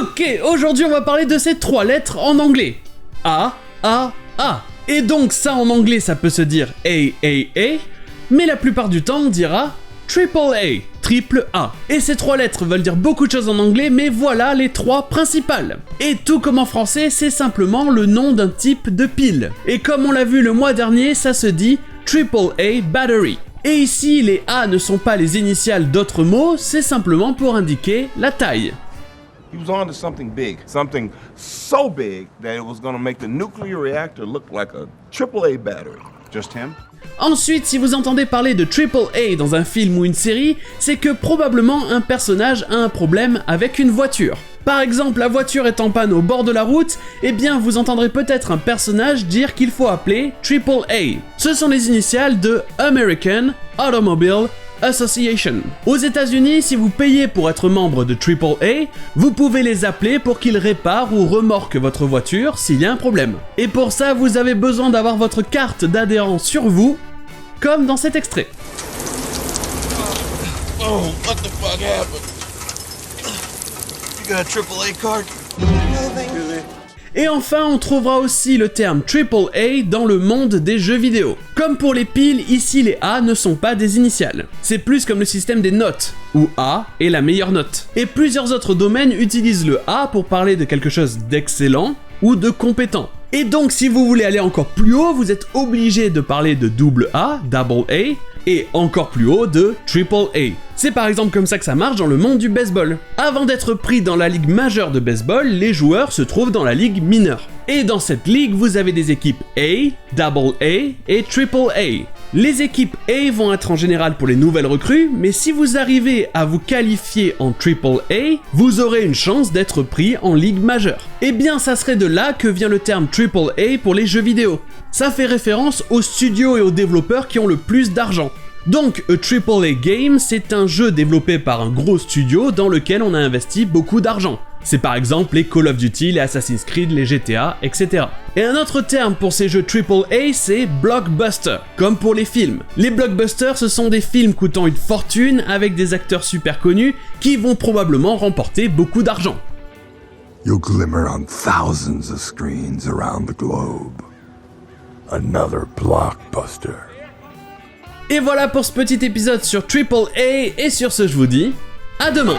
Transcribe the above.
Ok, aujourd'hui on va parler de ces 3 lettres en anglais. A, A, A. Et donc ça en anglais ça peut se dire A, mais la plupart du temps on dira Triple A, triple A. Et ces 3 lettres veulent dire beaucoup de choses en anglais, mais voilà les 3 principales. Et tout comme en français, c'est simplement le nom d'un type de pile. Et comme on l'a vu le mois dernier, ça se dit Triple A Battery. Et ici, les A ne sont pas les initiales d'autres mots, c'est simplement pour indiquer la taille. He was on to something big, something so big that it was going to make the nuclear reactor look like a AAA battery. Just him? Ensuite, si vous entendez parler de Triple A dans un film ou une série, c'est que probablement un personnage a un problème avec une voiture. Par exemple, la voiture est en panne au bord de la route, eh bien vous entendrez peut-être un personnage dire qu'il faut appeler Triple A. Ce sont les initiales de American Automobile Association. Aux États-Unis, si vous payez pour être membre de Triple A, vous pouvez les appeler pour qu'ils réparent ou remorquent votre voiture s'il y a un problème. Et pour ça, vous avez besoin d'avoir votre carte d'adhérent sur vous, comme dans cet extrait. Oh, what the fuck happened? You got a AAA card? Et enfin, on trouvera aussi le terme Triple A dans le monde des jeux vidéo. Comme pour les piles, ici les A ne sont pas des initiales. C'est plus comme le système des notes, où A est la meilleure note. Et plusieurs autres domaines utilisent le A pour parler de quelque chose d'excellent ou de compétent. Et donc si vous voulez aller encore plus haut, vous êtes obligé de parler de double A, double A, et encore plus haut de Triple A. C'est par exemple comme ça que ça marche dans le monde du baseball. Avant d'être pris dans la ligue majeure de baseball, les joueurs se trouvent dans la ligue mineure. Et dans cette ligue, vous avez des équipes A, Double A et Triple A. Les équipes A vont être en général pour les nouvelles recrues, mais si vous arrivez à vous qualifier en Triple A, vous aurez une chance d'être pris en ligue majeure. Et bien ça serait de là que vient le terme Triple A pour les jeux vidéo. Ça fait référence aux studios et aux développeurs qui ont le plus d'argent. Donc, a AAA Game, c'est un jeu développé par un gros studio dans lequel on a investi beaucoup d'argent. C'est par exemple les Call of Duty, les Assassin's Creed, les GTA, etc. Et un autre terme pour ces jeux AAA, c'est blockbuster, comme pour les films. Les blockbusters, ce sont des films coûtant une fortune avec des acteurs super connus qui vont probablement remporter beaucoup d'argent. You'll glimmer on thousands of screens around the globe. Another blockbuster. Et voilà pour ce petit épisode sur Triple A, et sur ce je vous dis, à demain!